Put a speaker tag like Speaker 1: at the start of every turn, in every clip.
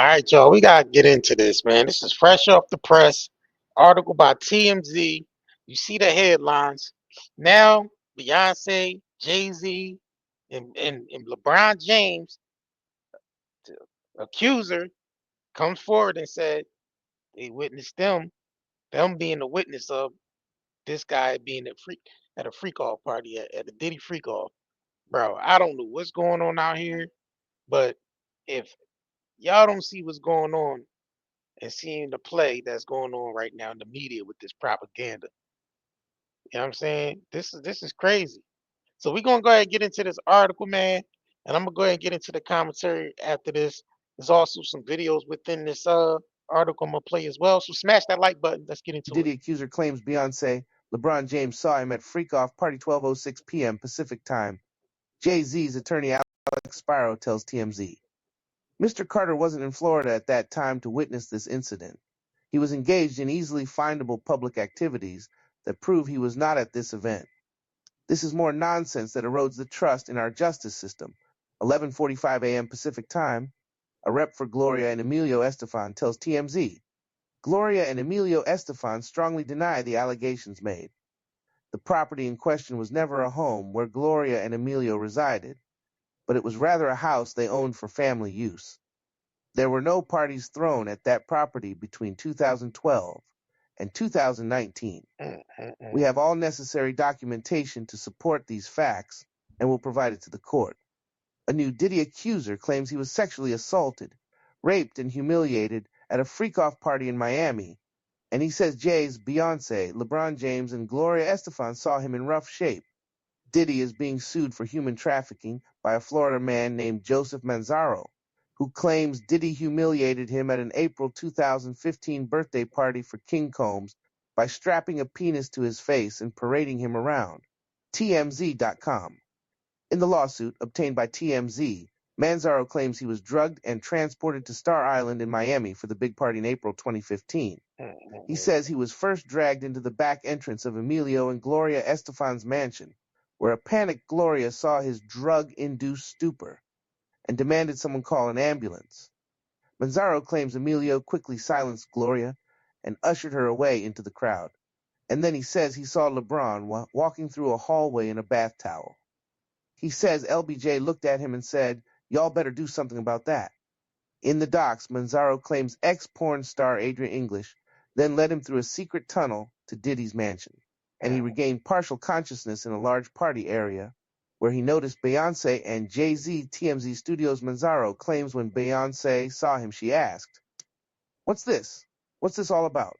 Speaker 1: right, y'all. We gotta get into this, man. This is fresh off the press. Article by TMZ. You see the headlines. Now, Beyonce, Jay-Z, and LeBron James, the accuser, comes forward and said they witnessed them being the witness of this guy being at a freak off party at a Diddy freak off. Bro, I don't know what's going on out here, but if y'all don't see what's going on and seeing the play that's going on right now in the media with this propaganda. You know what I'm saying? This is crazy. So we're gonna go ahead and get into this article, man. And I'm gonna go ahead and get into the commentary after this. There's also some videos within this article I'm gonna play as well. So smash that like button. Let's get into it.
Speaker 2: Diddy accuser claims Beyoncé, LeBron James saw him at freak-off party 12:06 p.m. Pacific Time. Jay-Z's attorney Alex Spiro tells TMZ. Mr. Carter wasn't in Florida at that time to witness this incident. He was engaged in easily findable public activities that prove he was not at this event. This is more nonsense that erodes the trust in our justice system. 11:45 a.m. Pacific Time, a rep for Gloria and Emilio Estefan tells TMZ. Gloria and Emilio Estefan strongly deny the allegations made. The property in question was never a home where Gloria and Emilio resided, but it was rather a house they owned for family use. There were no parties thrown at that property between 2012 and 2019. We have all necessary documentation to support these facts and will provide it to the court. A new Diddy accuser claims he was sexually assaulted, raped, and humiliated at a freak-off party in Miami, and he says Jay's, Beyoncé, LeBron James, and Gloria Estefan saw him in rough shape. Diddy is being sued for human trafficking by a Florida man named Joseph Manzaro, who claims Diddy humiliated him at an April 2015 birthday party for King Combs by strapping a penis to his face and parading him around. TMZ.com. In the lawsuit obtained by TMZ, Manzaro claims he was drugged and transported to Star Island in Miami for the big party in April 2015. He says he was first dragged into the back entrance of Emilio and Gloria Estefan's mansion, where a panicked Gloria saw his drug-induced stupor and demanded someone call an ambulance. Manzaro claims Emilio quickly silenced Gloria and ushered her away into the crowd. And then he says he saw LeBron walking through a hallway in a bath towel. He says LBJ looked at him and said, "Y'all better do something about that." In the docs, Manzaro claims ex-porn star Adrian English then led him through a secret tunnel to Diddy's mansion, and he regained partial consciousness in a large party area where he noticed Beyoncé and Jay-Z. TMZ Studios Manzaro claims when Beyoncé saw him, she asked, "What's this? What's this all about?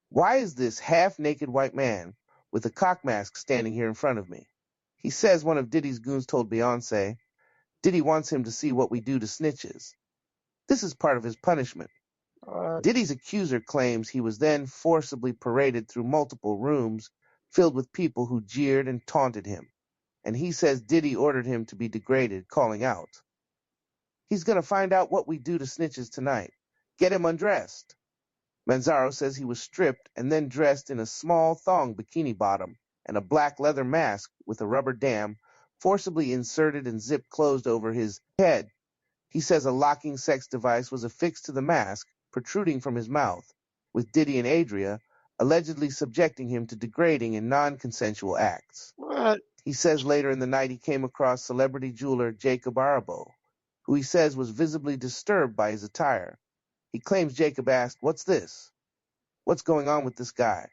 Speaker 2: Why is this half-naked white man with a cock mask standing here in front of me?" He says one of Diddy's goons told Beyoncé, Diddy wants him to see what we do to snitches. This is part of his punishment. Diddy's accuser claims he was then forcibly paraded through multiple rooms filled with people who jeered and taunted him, and he says Diddy ordered him to be degraded, calling out, "He's going to find out what we do to snitches tonight. Get him undressed." Manzaro says he was stripped and then dressed in a small thong bikini bottom and a black leather mask with a rubber dam forcibly inserted and zipped closed over his head. He says a locking sex device was affixed to the mask, protruding from his mouth, with Diddy and Adria allegedly subjecting him to degrading and non-consensual acts.
Speaker 1: What?
Speaker 2: He says later in the night he came across celebrity jeweler Jacob Arabo, who he says was visibly disturbed by his attire. He claims Jacob asked, "What's this? What's going on with this guy?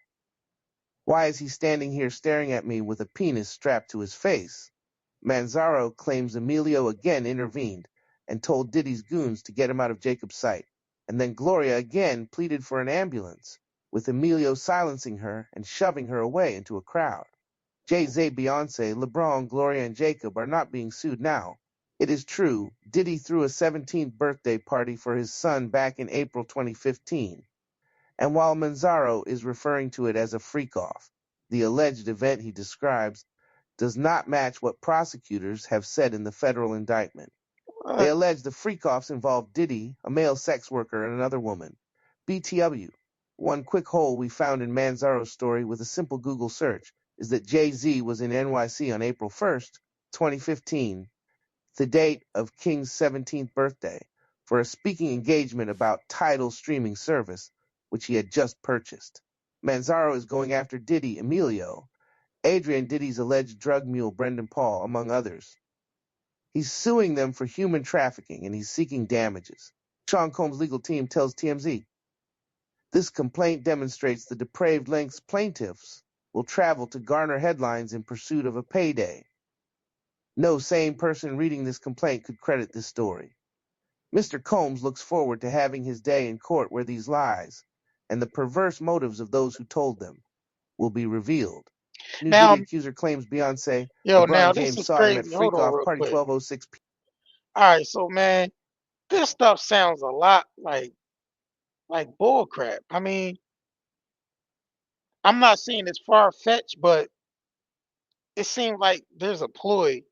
Speaker 2: Why is he standing here staring at me with a penis strapped to his face?" Manzaro claims Emilio again intervened and told Diddy's goons to get him out of Jacob's sight. And then Gloria again pleaded for an ambulance, with Emilio silencing her and shoving her away into a crowd. Jay-Z, Beyoncé, LeBron, Gloria, and Jacob are not being sued now. It is true, Diddy threw a 17th birthday party for his son back in April 2015. And while Manzaro is referring to it as a freak-off, the alleged event he describes does not match what prosecutors have said in the federal indictment. They allege the freak-offs involved Diddy, a male sex worker, and another woman. BTW. One quick hole we found in Manzaro's story with a simple Google search is that Jay-Z was in NYC on April 1st, 2015, the date of King's 17th birthday, for a speaking engagement about Tidal streaming service, which he had just purchased. Manzaro is going after Diddy, Emilio, Adrian Diddy's alleged drug mule Brendan Paul, among others. He's suing them for human trafficking, and he's seeking damages. Sean Combs' legal team tells TMZ. This complaint demonstrates the depraved lengths plaintiffs will travel to garner headlines in pursuit of a payday. No sane person reading this complaint could credit this story. Mr. Combs looks forward to having his day in court where these lies and the perverse motives of those who told them will be revealed. New
Speaker 1: Now,
Speaker 2: Diddy accuser claims Beyoncé,
Speaker 1: now
Speaker 2: LeBron
Speaker 1: this
Speaker 2: James
Speaker 1: is
Speaker 2: saw him at
Speaker 1: crazy. Hold on
Speaker 2: freak-off
Speaker 1: real
Speaker 2: party
Speaker 1: quick.
Speaker 2: 12:06 p.m.
Speaker 1: All right, so man, this stuff sounds a lot like bull crap. I mean, I'm not saying it's far-fetched, but it seems like there's a ploy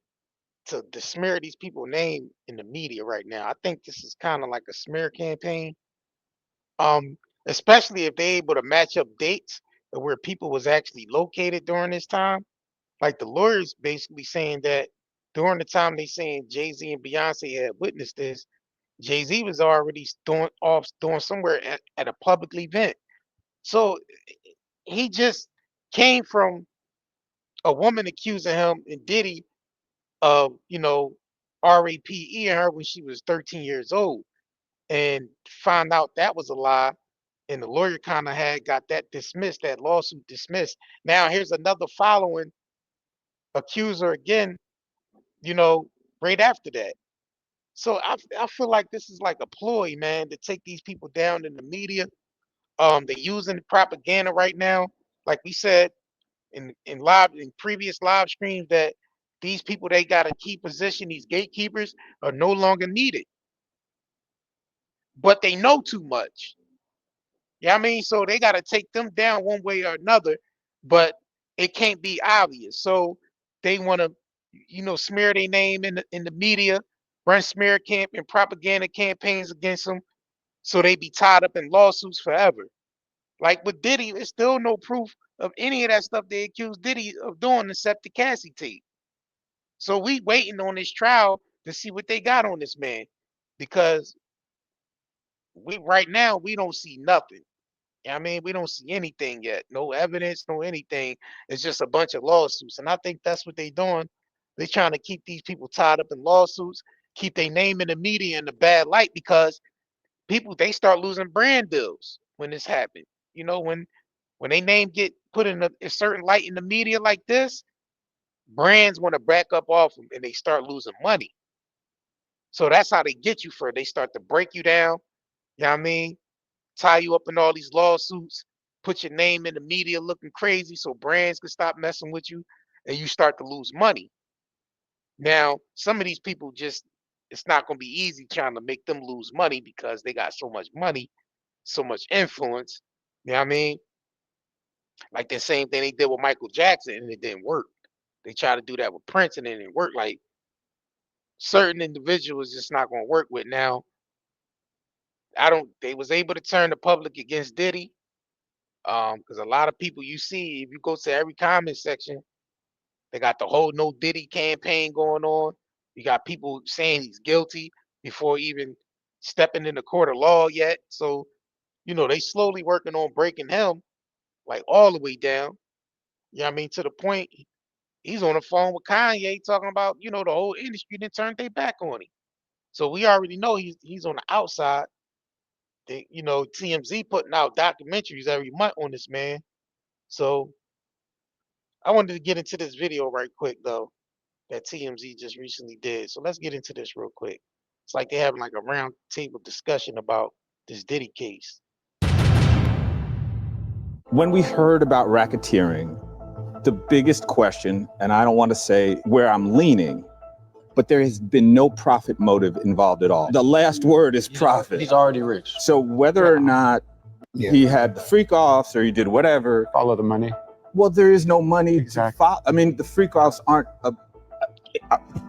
Speaker 1: to smear these people's name in the media right now. I think this is kind of like a smear campaign. Um, Especially if they're able to match up dates of where people was actually located during this time. Like the lawyers basically saying that during the time they saying Jay-Z and Beyonce had witnessed this, Jay-Z was already doing somewhere at a public event. So he just came from a woman accusing him and Diddy of, RAPing her when she was 13 years old, and found out that was a lie. And the lawyer kind of had got that dismissed, that lawsuit dismissed. Now here's another following accuser again, you know, right after that. So I feel like this is like a ploy, man, to take these people down in the media. They're using propaganda right now, like we said in previous live streams, that these people they got a key position, these gatekeepers are no longer needed, but they know too much. Yeah, I mean, so they got to take them down one way or another, but it can't be obvious. So they want to, smear their name in the media, run smear camp and propaganda campaigns against them, so they be tied up in lawsuits forever. Like with Diddy, there's still no proof of any of that stuff they accused Diddy of doing except the Cassie tape. So we waiting on this trial to see what they got on this man, because we right now we don't see nothing. I mean, we don't see anything yet. No evidence, no anything. It's just a bunch of lawsuits. And I think that's what they're doing. They're trying to keep these people tied up in lawsuits, keep their name in the media in a bad light, because people they start losing brand deals when this happens. When they name get put in a certain light in the media like this, brands want to back up off them and they start losing money. So that's how they get you for. They start to break you down. You know what I mean? Tie you up in all these lawsuits, put your name in the media looking crazy so brands can stop messing with you and you start to lose money. Now, some of these people just, it's not going to be easy trying to make them lose money because they got so much money, so much influence. You know what I mean? Like the same thing they did with Michael Jackson and it didn't work. They tried to do that with Prince and it didn't work. Like certain individuals just not going to work with. Now, they was able to turn the public against Diddy. Because a lot of people you see, if you go to every comment section, they got the whole No Diddy campaign going on. You got people saying he's guilty before even stepping in the court of law yet. So, they slowly working on breaking him like all the way down. You know what I mean? To the point he's on the phone with Kanye talking about, the whole industry then turned their back on him. So we already know he's on the outside. TMZ putting out documentaries every month on this man. So I wanted to get into this video right quick though that TMZ just recently did. So let's get into this real quick. It's like they're having like a round table discussion about this Diddy case.
Speaker 3: When we heard about racketeering, the biggest question, and I don't want to say where I'm leaning, but there has been no profit motive involved at all. The last word is profit.
Speaker 4: He's already rich.
Speaker 3: So whether or not he had the freak offs or he did whatever.
Speaker 4: Follow the money.
Speaker 3: Well, there is no money
Speaker 4: Exactly.
Speaker 3: to follow. I mean, the freak offs aren't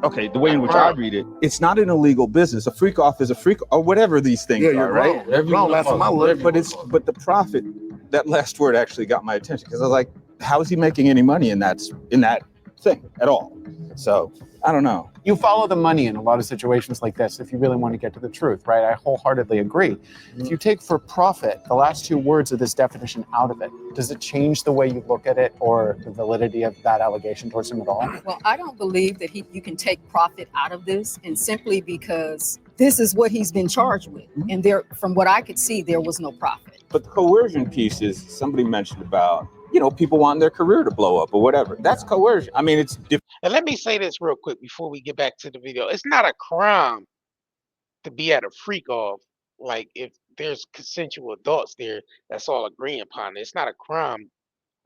Speaker 3: okay, the way in which I read it, it's not an illegal business. A freak off is a freak or whatever these things are, right? But the profit, that last word actually got my attention because I was like, how is he making any money in that thing at all. So I don't know.
Speaker 4: You follow the money in a lot of situations like this if you really want to get to the truth, right? I wholeheartedly agree. If you take for profit the last two words of this definition out of it, does it change the way you look at it or the validity of that allegation towards him at all?
Speaker 5: Well, I don't believe that you can take profit out of this, and simply because this is what he's been charged with. And there, from what I could see, there was no profit.
Speaker 3: But the coercion piece is somebody mentioned about, people wanting their career to blow up or whatever. That's coercion. I mean, it's different.
Speaker 1: And let me say this real quick before we get back to the video. It's not a crime to be at a freak off. Like, if there's consensual adults there, that's all agreeing upon. It's not a crime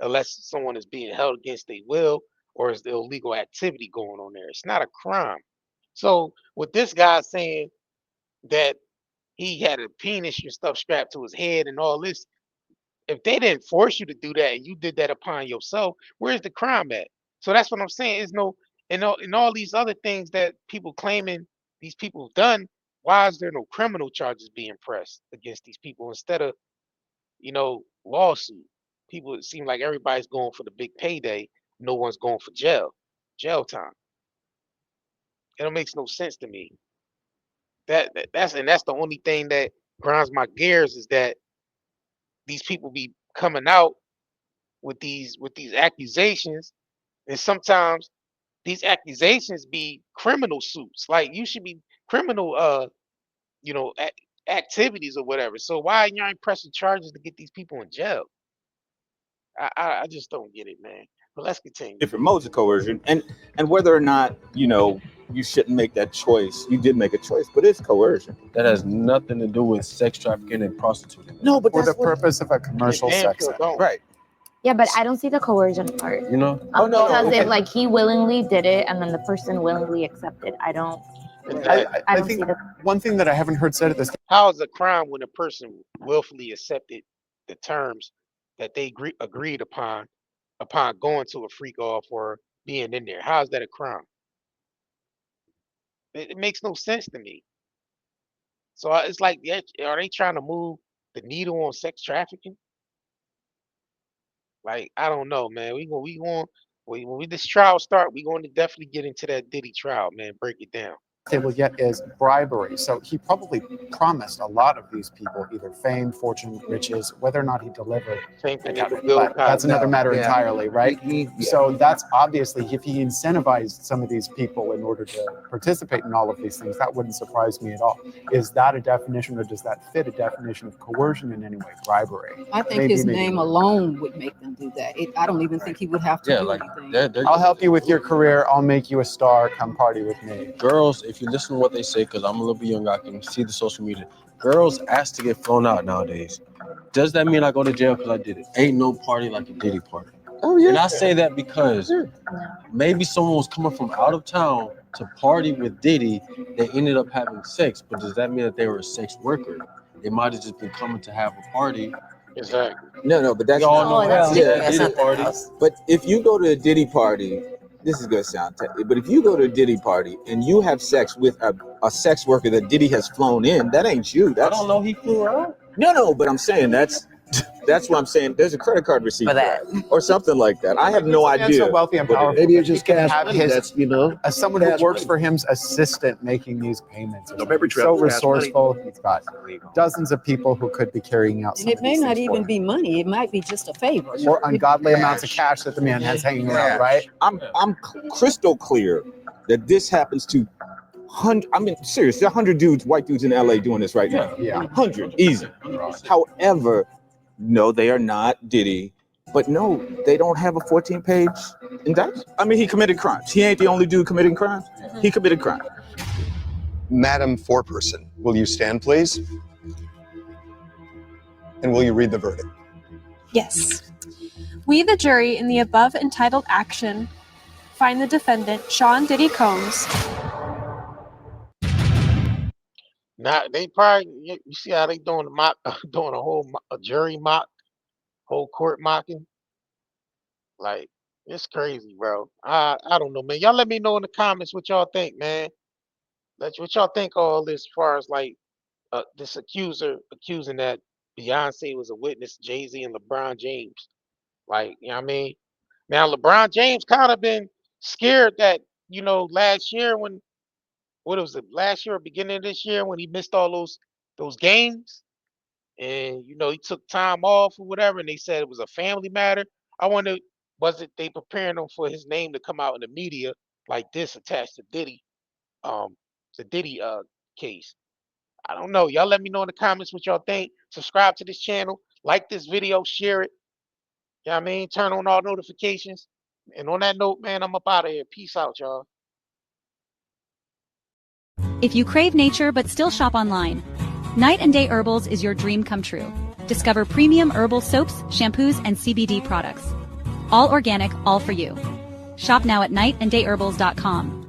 Speaker 1: unless someone is being held against their will or is the illegal activity going on there. It's not a crime. So with this guy saying that he had a penis and stuff strapped to his head and all this, if they didn't force you to do that and you did that upon yourself, where's the crime at? So that's what I'm saying. Is no, and all these other things that people claiming these people have done. Why is there no criminal charges being pressed against these people instead of, lawsuit? People, it seem like everybody's going for the big payday. No one's going for jail time. It don't makes no sense to me. That's the only thing that grinds my gears is that these people be coming out with these accusations, and sometimes these accusations be criminal suits. Like, you should be criminal activities or whatever. So why you ain't pressing charges to get these people in jail? I just don't get it, man. But let's continue.
Speaker 3: Different modes of coercion, and whether or not you shouldn't make that choice. You did make a choice, but it's coercion.
Speaker 6: That has nothing to do with sex trafficking and prostituting.
Speaker 3: No, but
Speaker 4: For
Speaker 3: that's
Speaker 4: the purpose of a commercial
Speaker 1: Damn
Speaker 4: sex
Speaker 1: sure
Speaker 4: act.
Speaker 1: don't.
Speaker 3: right.
Speaker 7: Yeah, but I don't see the coercion part.
Speaker 6: You know?
Speaker 3: Oh, no,
Speaker 7: Because
Speaker 3: okay.
Speaker 7: if like he willingly did it and then the person willingly accepted, I don't
Speaker 1: Exactly.
Speaker 7: I
Speaker 4: I
Speaker 7: don't
Speaker 4: think
Speaker 7: see the
Speaker 4: one thing that I haven't heard said at this
Speaker 1: How is a crime when a person willfully accepted the terms that they agreed upon going to a freak off or being in there? How is that a crime? It makes no sense to me. So it's like, are they trying to move the needle on sex trafficking? Like, I don't know, man. When this trial start, we going to definitely get into that Diddy trial, man. Break it down.
Speaker 4: table yet is bribery. So he probably promised a lot of these people either fame, fortune, riches, whether or not he delivered.
Speaker 1: Same thing
Speaker 4: I
Speaker 1: with
Speaker 4: doubt it,
Speaker 1: Bill
Speaker 4: but that's
Speaker 1: Cosby.
Speaker 4: another matter
Speaker 2: Yeah.
Speaker 4: entirely, right? So that's obviously, if he incentivized some of these people in order to participate in all of these things, that wouldn't surprise me at all. Is that a definition, or does that fit a definition of coercion in any way? Bribery.
Speaker 5: I think
Speaker 4: Maybe,
Speaker 5: his
Speaker 4: maybe
Speaker 5: name
Speaker 4: not.
Speaker 5: alone would make them do that. I don't even think he would have to
Speaker 6: Yeah,
Speaker 5: do
Speaker 6: like
Speaker 5: anything.
Speaker 6: they're
Speaker 4: I'll help you with your career. I'll make you a star. Come party with me.
Speaker 6: girls. If you listen to what they say, because I'm a little bit younger, I can see the social media. Girls ask to get flown out nowadays. Does that mean I go to jail because I did it? Ain't no party like a Diddy party.
Speaker 3: Oh yeah.
Speaker 6: And I say that because maybe someone was coming from out of town to party with Diddy. They ended up having sex, but does that mean that they were a sex worker? They might have just been coming to have a party.
Speaker 1: Exactly.
Speaker 3: No, but that's
Speaker 6: Y'all
Speaker 3: not.
Speaker 6: know
Speaker 7: that's
Speaker 6: how
Speaker 7: different.
Speaker 6: Diddy
Speaker 7: That's
Speaker 6: party.
Speaker 3: But if you go to a Diddy party, this is gonna sound technical, but if you go to a Diddy party and you have sex with a sex worker that Diddy has flown in, that ain't you.
Speaker 6: I
Speaker 3: That's
Speaker 6: don't know. He flew out.
Speaker 3: no, but I'm saying that's what I'm saying. There's a credit card receipt for that or something like that. I have no
Speaker 4: Man's
Speaker 3: idea.
Speaker 4: so wealthy and
Speaker 3: what it
Speaker 4: powerful.
Speaker 3: is.
Speaker 8: Maybe it's just
Speaker 4: He can
Speaker 8: cash
Speaker 4: have
Speaker 8: money.
Speaker 4: his-
Speaker 8: That's, you know,
Speaker 4: As someone who
Speaker 8: cash
Speaker 4: works
Speaker 8: money.
Speaker 4: for him's assistant making these payments,
Speaker 8: No paper trail,
Speaker 4: so
Speaker 8: cash money.
Speaker 4: resourceful. He's got dozens of people who could be carrying out some
Speaker 5: And it
Speaker 4: of
Speaker 5: may
Speaker 4: these
Speaker 5: not
Speaker 4: things for
Speaker 5: even
Speaker 4: him.
Speaker 5: be money. It might be just a favor.
Speaker 4: Or ungodly amounts of cash that the man has hanging around, right?
Speaker 3: I'm crystal clear that this happens to hundred. I mean, seriously, 100 dudes, white dudes in LA doing this right now.
Speaker 4: Yeah.
Speaker 3: 100, easy. However, no, they are not Diddy. But no, they don't have a 14-page indictment. I mean, he committed crimes. He ain't the only dude committing crimes. He committed crimes.
Speaker 9: Madam Foreperson, will you stand, please? And will you read the verdict?
Speaker 10: Yes. We, the jury, in the above entitled action, find the defendant, Sean Diddy Combs.
Speaker 1: Now they probably, you see how they doing the mock, doing a jury mock, whole court mocking. Like, it's crazy, bro. I don't know, man. Y'all let me know in the comments what y'all think, man. What y'all think of all this, as far as like this accuser accusing that Beyonce was a witness, Jay-Z and LeBron James. Like, you know what I mean? Now LeBron James kind of been scared that, last year when what was it, last year or beginning of this year when he missed all those games and he took time off or whatever, and they said it was a family matter. I wonder, was it they preparing him for his name to come out in the media like this attached to Diddy, the Diddy case? I don't know. Y'all let me know in the comments what y'all think. Subscribe to this channel, like this video, share it. You know what I mean? Turn on all notifications. And on that note, man, I'm up out of here. Peace out, y'all.
Speaker 8: If you crave nature but still shop online, Night and Day Herbals is your dream come true. Discover premium herbal soaps, shampoos, and CBD products. All organic, all for you. Shop now at nightanddayeherbals.com.